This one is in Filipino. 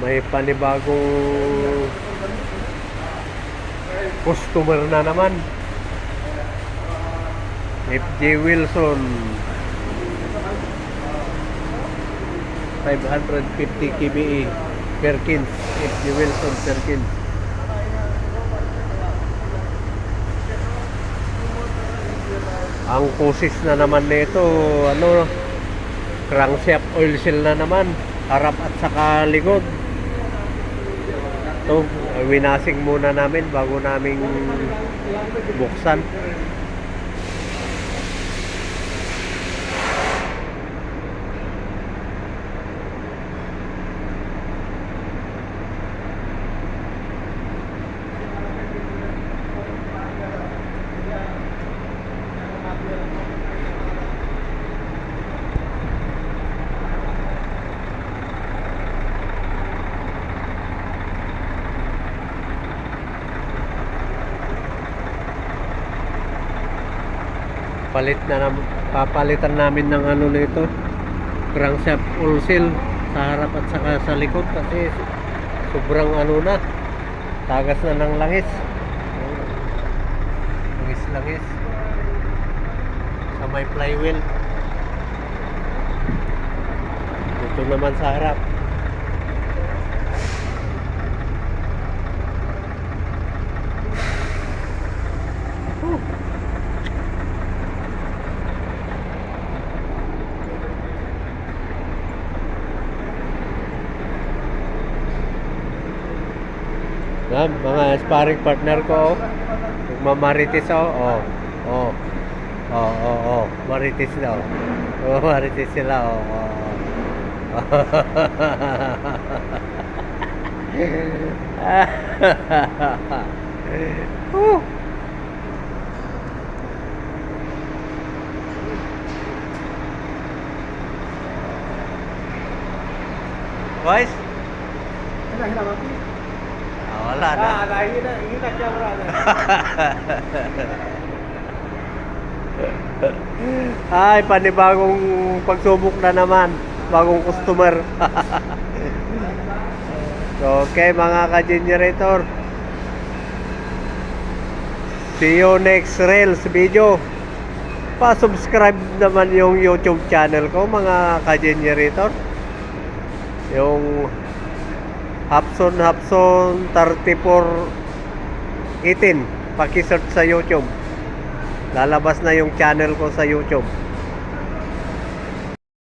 May panibagong customer na naman. FJ Wilson 550 kBE Perkins. FJ Wilson Perkins. Ang kusis na naman nito, crankshaft oil seal na naman, harap at saka likod. Ito, winasing muna namin bago naming buksan. Papalitan namin ng nito, crankshaft oil seal sa harap at saka sa likod kasi sobrang na, tagas na ng langis. Langis sa may flywheel. Ito naman sa harap. Mga sparring partner ko, magmamarites marites daw. Marites sila, Guys? Wala na. Ini na camera na. Ay, panibagong pagsubok na naman. Bagong customer. So, okay mga ka-generator. See you next Reels video. Pa-subscribe naman yung YouTube channel ko mga ka-generator. Yung Hapson 3418, paki-search sa YouTube. Lalabas na yung channel ko sa YouTube.